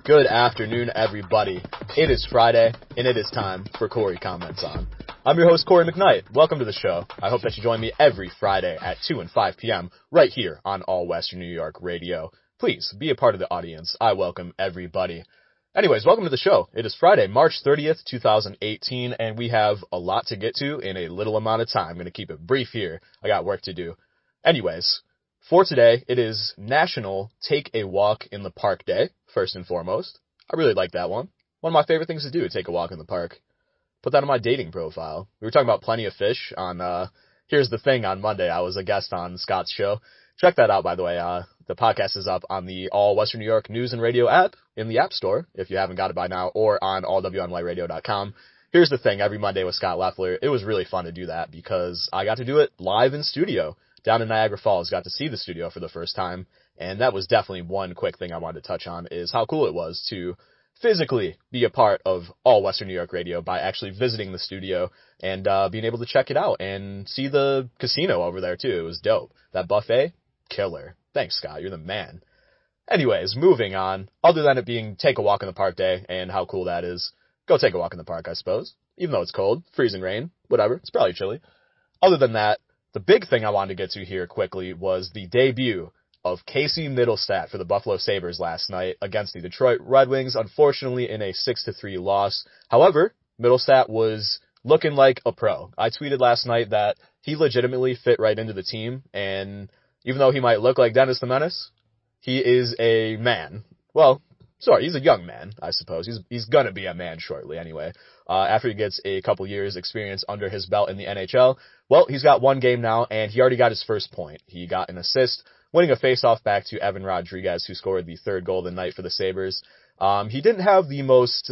Good afternoon, everybody. It is Friday, and it is time for Cory Comments On. I'm your host, Cory McKnight. Welcome to the show. I hope that you join me every Friday at 2 and 5 p.m. right here on All Western New York Radio. Please be a part of the audience. I welcome everybody. Anyways, welcome to the show. It is Friday, March 30th, 2018, and we have a lot to get to in a little amount of time. I'm going to keep it brief here. I got work to do. Anyways, for today, it is National Take a Walk in the Park Day, first and foremost. I really like that one. One of my favorite things to do, take a walk in the park. Put that on my dating profile. We were talking about Plenty of Fish on Here's the Thing on Monday. I was a guest on Scott's show. Check that out, by the way. The podcast is up on the All Western New York News and Radio app in the App Store, if you haven't got it by now, or on allwnyradio.com. Here's the Thing, every Monday with Scott Leffler. It was really fun to do that because I got to do it live in studio down in Niagara Falls. Got to see the studio for the first time, and that was definitely one quick thing I wanted to touch on is how cool it was to physically be a part of All Western New York Radio by actually visiting the studio and being able to check it out and see the casino over there too. It was dope. That buffet, killer. Thanks, Scott. You're the man. Anyways, moving on. Other than it being take a walk in the park day and how cool that is, go take a walk in the park, I suppose. Even though it's cold, freezing rain, whatever. It's probably chilly. Other than that, the big thing I wanted to get to here quickly was the debut of Casey Mittelstadt for the Buffalo Sabres last night against the Detroit Red Wings, unfortunately in a 6-3 loss. However, Mittelstadt was looking like a pro. I tweeted last night that he legitimately fit right into the team, and even though he might look like Dennis the Menace, he is a man. Well, sorry, he's a young man, I suppose. He's gonna be a man shortly anyway. After he gets a couple years experience under his belt in the NHL. Well, he's got one game now, and he already got his first point. He got an assist, winning a faceoff back to Evan Rodriguez, who scored the third goal of the night for the Sabres. He didn't have the most,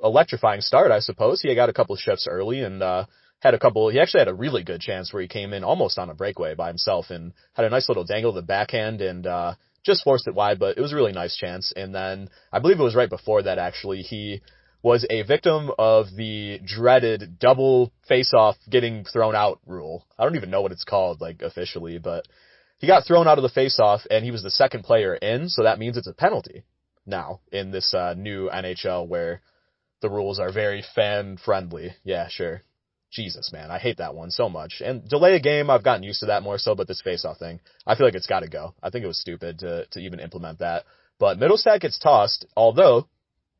electrifying start, I suppose. He got a couple shifts early and he actually had a really good chance where he came in almost on a breakaway by himself and had a nice little dangle to the backhand and just forced it wide, but it was a really nice chance. And then I believe it was right before that, actually, he was a victim of the dreaded double face-off getting thrown out rule. I don't even know what it's called, officially, but he got thrown out of the face-off, and he was the second player in, so that means it's a penalty now in this new NHL where the rules are very fan-friendly. Yeah, sure. Jesus, man, I hate that one so much. And delay a game, I've gotten used to that more so, but this face-off thing, I feel like it's got to go. I think it was stupid to even implement that. But Mittelstadt gets tossed, although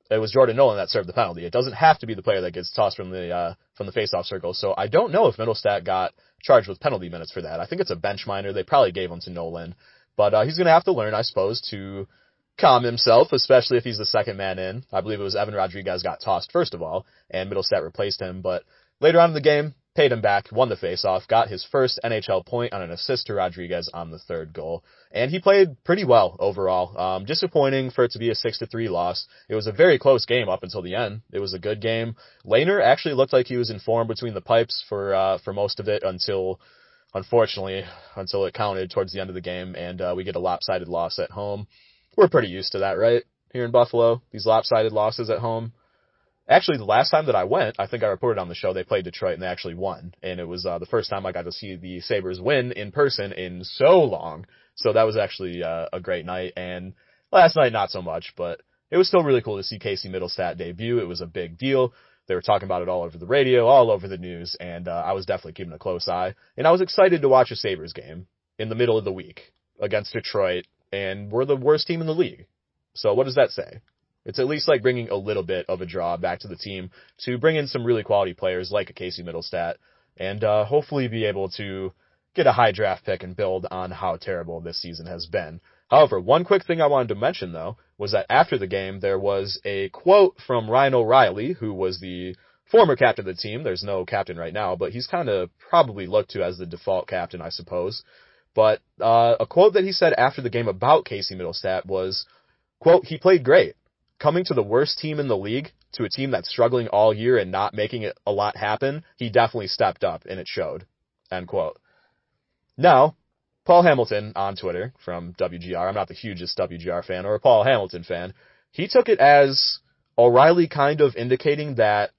it was Jordan Nolan that served the penalty. It doesn't have to be the player that gets tossed from the face-off circle, so I don't know if Mittelstadt got charged with penalty minutes for that. I think it's a bench minor. They probably gave him to Nolan, but he's going to have to learn, I suppose, to calm himself, especially if he's the second man in. I believe it was Evan Rodriguez got tossed first of all, and Mittelstadt replaced him, but later on in the game, paid him back, won the faceoff, got his first NHL point on an assist to Rodriguez on the third goal. And he played pretty well overall. Disappointing for it to be a 6-3 loss. It was a very close game up until the end. It was a good game. Lehner actually looked like he was in form between the pipes for most of it until it counted towards the end of the game, and we get a lopsided loss at home. We're pretty used to that, right? Here in Buffalo, these lopsided losses at home. Actually, the last time that I went, I think I reported on the show, they played Detroit and they actually won. And it was the first time I got to see the Sabres win in person in so long. So that was actually a great night. And last night, not so much, but it was still really cool to see Casey Mittelstadt debut. It was a big deal. They were talking about it all over the radio, all over the news, and I was definitely keeping a close eye. And I was excited to watch a Sabres game in the middle of the week against Detroit, and we're the worst team in the league. So what does that say? It's at least like bringing a little bit of a draw back to the team to bring in some really quality players like a Casey Mittelstadt and hopefully be able to get a high draft pick and build on how terrible this season has been. However, one quick thing I wanted to mention, though, was that after the game, there was a quote from Ryan O'Reilly, who was the former captain of the team. There's no captain right now, but he's kind of probably looked to as the default captain, I suppose. But a quote that he said after the game about Casey Mittelstadt was, quote, "He played great. Coming to the worst team in the league, to a team that's struggling all year and not making it a lot happen, he definitely stepped up, and it showed." End quote. Now, Paul Hamilton on Twitter from WGR, I'm not the hugest WGR fan or a Paul Hamilton fan, he took it as O'Reilly kind of indicating that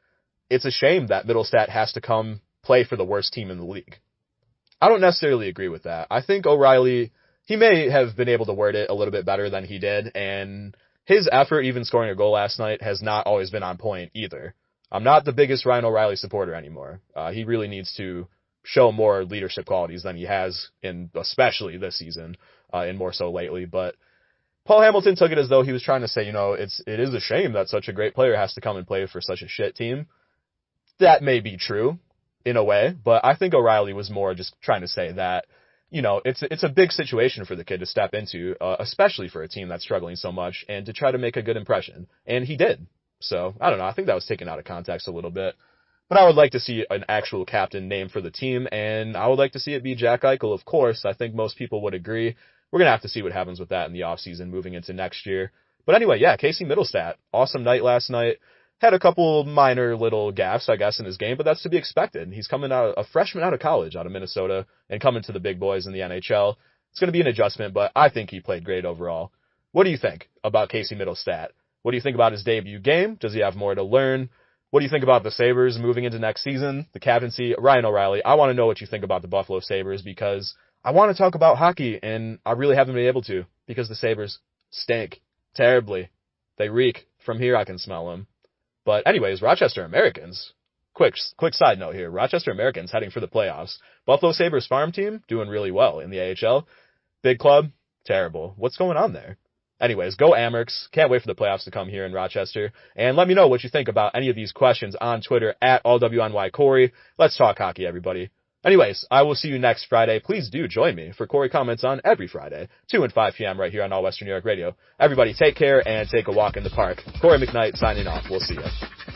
it's a shame that Mittelstadt has to come play for the worst team in the league. I don't necessarily agree with that. I think O'Reilly, he may have been able to word it a little bit better than he did, and his effort, even scoring a goal last night, has not always been on point either. I'm not the biggest Ryan O'Reilly supporter anymore. He really needs to show more leadership qualities than he has especially this season, and more so lately. But Paul Hamilton took it as though he was trying to say, it is a shame that such a great player has to come and play for such a shit team. That may be true in a way, but I think O'Reilly was more just trying to say that, it's a big situation for the kid to step into, especially for a team that's struggling so much, and to try to make a good impression. And he did. So, I don't know. I think that was taken out of context a little bit. But I would like to see an actual captain named for the team, and I would like to see it be Jack Eichel, of course. I think most people would agree. We're going to have to see what happens with that in the offseason moving into next year. But anyway, yeah, Casey Mittelstadt. Awesome night last night. Had a couple minor little gaffes, I guess, in his game, but that's to be expected. He's coming out, a freshman out of college, out of Minnesota, and coming to the big boys in the NHL. It's going to be an adjustment, but I think he played great overall. What do you think about Casey Mittelstadt? What do you think about his debut game? Does he have more to learn? What do you think about the Sabres moving into next season? The captaincy, Ryan O'Reilly. I want to know what you think about the Buffalo Sabres because I want to talk about hockey, and I really haven't been able to because the Sabres stink terribly. They reek. From here, I can smell them. But anyways, Rochester Americans. Quick side note here. Rochester Americans heading for the playoffs. Buffalo Sabres farm team doing really well in the AHL. Big club, terrible. What's going on there? Anyways, go Amerks. Can't wait for the playoffs to come here in Rochester. And let me know what you think about any of these questions on Twitter at AllWNYCory. Let's talk hockey, everybody. Anyways, I will see you next Friday. Please do join me for Cory Comments On every Friday, 2 and 5 p.m. right here on All Western New York Radio. Everybody take care and take a walk in the park. Corey McKnight signing off. We'll see you.